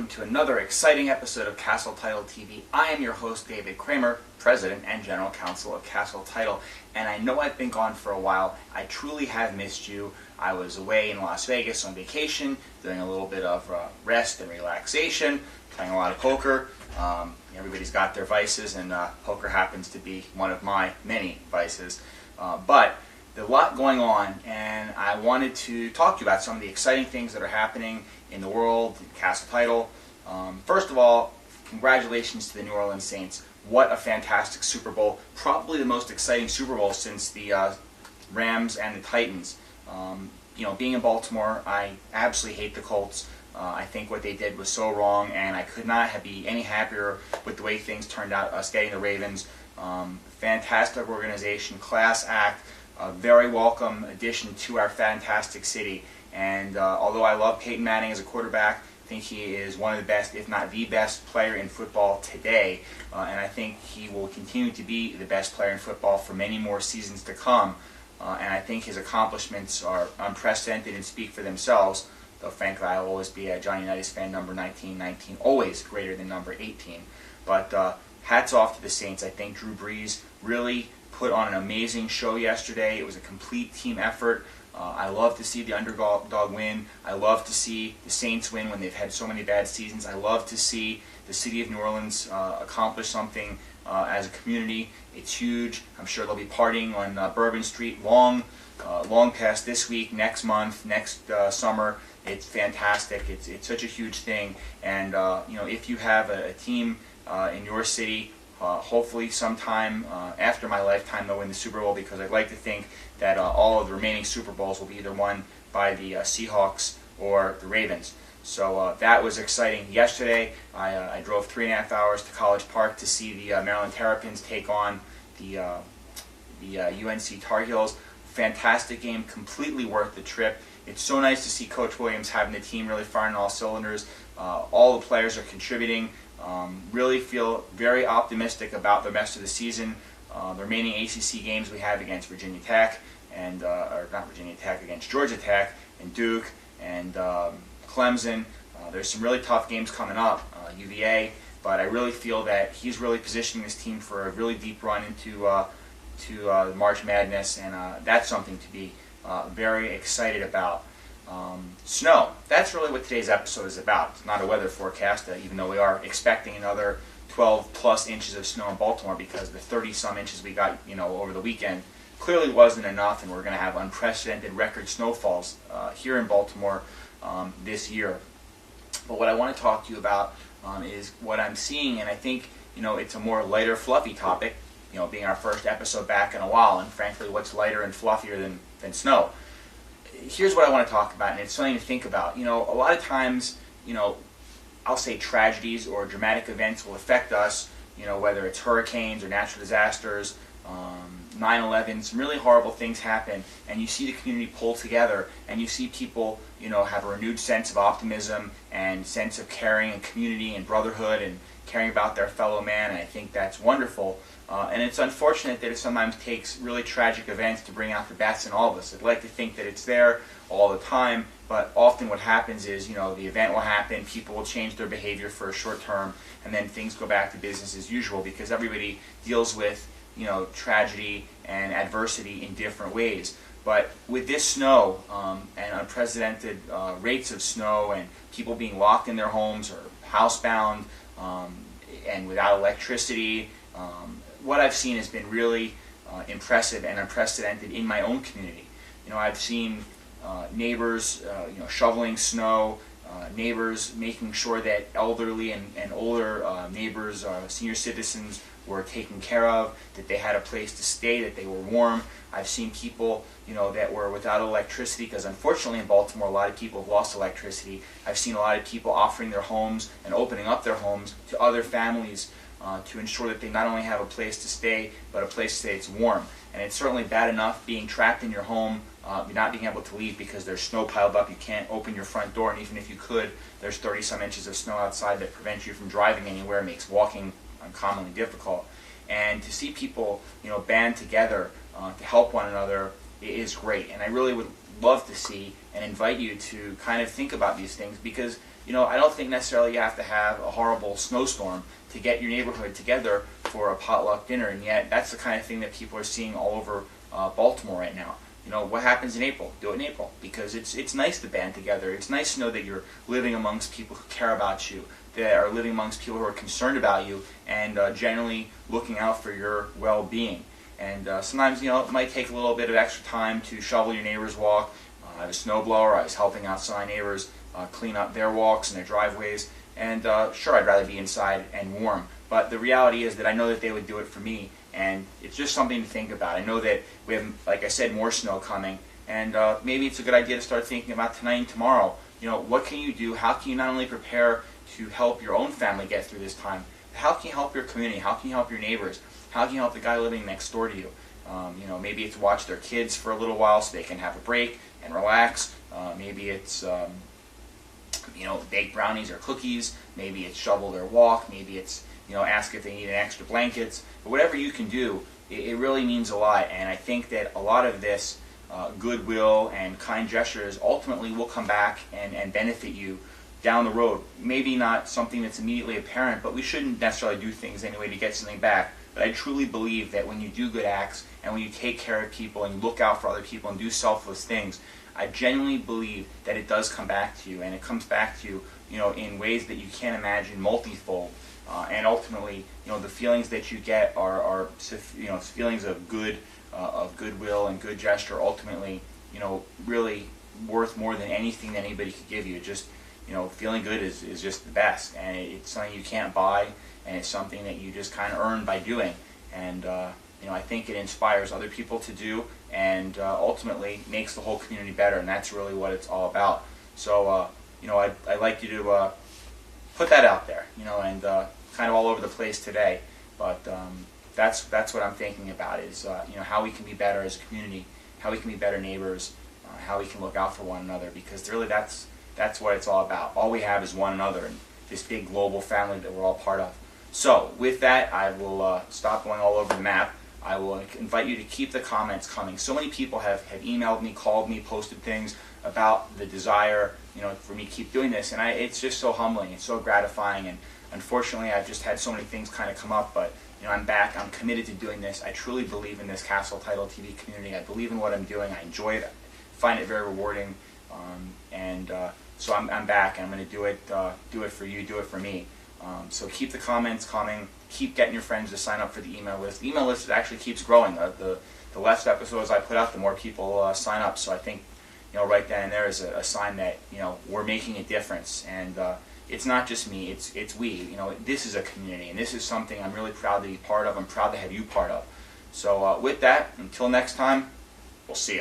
To another exciting episode of Castle Title TV. I am your host, David Kramer, President and General Counsel of Castle Title, and I know I've been gone for a while. I truly have missed you. I was away in Las Vegas on vacation, doing a little bit of rest and relaxation, playing a lot of poker. Everybody's got their vices, and poker happens to be one of my many vices. But there's a lot going on, and I wanted to talk to you about some of the exciting things that are happening in the world, in Castle Title. First of all, congratulations to the New Orleans Saints. What a fantastic Super Bowl. Probably the most exciting Super Bowl since the Rams and the Titans. Being in Baltimore, I absolutely hate the Colts. I think what they did was so wrong, and I could not be any happier with the way things turned out, us getting the Ravens. Fantastic organization, class act, a very welcome addition to our fantastic city. And although I love Peyton Manning as a quarterback, I think he is one of the best, if not the best player in football today. And I think he will continue to be the best player in football for many more seasons to come. And I think his accomplishments are unprecedented and speak for themselves. Though frankly, I'll always be a Johnny Unitas fan, number 19, always greater than number 18. But hats off to the Saints. I think Drew Brees really put on an amazing show yesterday. It was a complete team effort. I love to see the underdog win. I love to see the Saints win when they've had so many bad seasons. I love to see the city of New Orleans accomplish something as a community. It's huge. I'm sure they'll be partying on Bourbon Street long past this week, next month, next summer. It's fantastic. It's such a huge thing. And if you have a team in your city, hopefully sometime after my lifetime they'll win the Super Bowl, because I'd like to think that all of the remaining Super Bowls will be either won by the Seahawks or the Ravens. So that was exciting. Yesterday I drove 3.5 hours to College Park to see the Maryland Terrapins take on the UNC Tar Heels. Fantastic game, completely worth the trip. It's so nice to see Coach Williams having the team really firing on all cylinders. All the players are contributing. Really feel very optimistic about the rest of the season. The remaining ACC games we have against Virginia Tech, and or not Virginia Tech, against Georgia Tech and Duke and Clemson. There's some really tough games coming up, UVA, but I really feel that he's really positioning this team for a really deep run into March Madness, and that's something to be very excited about. Snow. That's really what today's episode is about. It's not a weather forecast, even though we are expecting another 12 plus inches of snow in Baltimore, because the 30-some inches we got over the weekend clearly wasn't enough, and we're going to have unprecedented record snowfalls here in Baltimore this year. But what I want to talk to you about is what I'm seeing, and I think it's a more lighter, fluffy topic, being our first episode back in a while, and frankly, what's lighter and fluffier than snow? Here's what I want to talk about, and it's something to think about. A lot of times, I'll say tragedies or dramatic events will affect us, whether it's hurricanes or natural disasters, 9/11, some really horrible things happen, and you see the community pull together, and you see people, have a renewed sense of optimism and sense of caring and community and brotherhood and caring about their fellow man, and I think that's wonderful. And it's unfortunate that it sometimes takes really tragic events to bring out the best in all of us. I'd like to think that it's there all the time, but often what happens is, the event will happen, people will change their behavior for a short term, and then things go back to business as usual, because everybody deals with, tragedy and adversity in different ways. But with this snow and unprecedented rates of snow and people being locked in their homes or housebound and without electricity, what I've seen has been really impressive and unprecedented in my own community. I've seen neighbors, shoveling snow, neighbors making sure that elderly and older neighbors, senior citizens, were taken care of, that they had a place to stay, that they were warm. I've seen people, that were without electricity, because unfortunately in Baltimore a lot of people have lost electricity. I've seen a lot of people offering their homes and opening up their homes to other families to ensure that they not only have a place to stay, but a place to stay that's warm. And it's certainly bad enough being trapped in your home, not being able to leave because there's snow piled up, you can't open your front door, and even if you could, there's 30-some inches of snow outside that prevents you from driving anywhere, makes walking uncommonly difficult. And to see people, band together to help one another is great. And I really would love to see and invite you to kind of think about these things, because I don't think necessarily you have to have a horrible snowstorm to get your neighborhood together for a potluck dinner, and yet that's the kind of thing that people are seeing all over Baltimore right now. What happens in April? Do it in April, because it's nice to band together. It's nice to know that you're living amongst people who care about you, that are living amongst people who are concerned about you, and generally looking out for your well-being. And sometimes, it might take a little bit of extra time to shovel your neighbor's walk. I have a snowblower. I was helping out some of my neighbors clean up their walks and their driveways. And sure, I'd rather be inside and warm. But the reality is that I know that they would do it for me. And it's just something to think about. I know that we have, like I said, more snow coming. And maybe it's a good idea to start thinking about tonight and tomorrow. What can you do? How can you not only prepare to help your own family get through this time, but how can you help your community? How can you help your neighbors? How can you help the guy living next door to you? Maybe it's watch their kids for a little while so they can have a break and relax. Maybe it's bake brownies or cookies. Maybe it's shovel their walk. Maybe it's ask if they need an extra blankets. But whatever you can do, it really means a lot. And I think that a lot of this goodwill and kind gestures ultimately will come back and benefit you down the road. Maybe not something that's immediately apparent, but we shouldn't necessarily do things anyway to get something back. But I truly believe that when you do good acts and when you take care of people and you look out for other people and do selfless things, I genuinely believe that it does come back to you, and it comes back to you, in ways that you can't imagine, multifold. And ultimately, the feelings that you get are feelings of goodwill and good gesture. Ultimately, really worth more than anything that anybody could give you. Just, feeling good is just the best, and it's something you can't buy, and it's something that you just kind of earn by doing. And I think it inspires other people to do, and ultimately makes the whole community better, and that's really what it's all about. So, I'd like you to put that out there, and kind of all over the place today. But that's what I'm thinking about is, how we can be better as a community, how we can be better neighbors, how we can look out for one another, because really that's what it's all about. All we have is one another and this big global family that we're all part of. So with that, I will stop going all over the map. I will invite you to keep the comments coming. So many people have emailed me, called me, posted things about the desire, for me to keep doing this, and it's just so humbling. It's so gratifying, and unfortunately, I've just had so many things kind of come up. But I'm back. I'm committed to doing this. I truly believe in this Castle Title TV community. I believe in what I'm doing. I enjoy it. I find it very rewarding, so I'm back, and I'm going to do it for you, do it for me. So keep the comments coming. Keep getting your friends to sign up for the email list. The email list actually keeps growing. The less episodes I put out, the more people sign up. So I think, right then and there is a sign that, we're making a difference. And it's not just me, it's we. This is a community, and this is something I'm really proud to be part of. I'm proud to have you part of. So with that, until next time, we'll see you.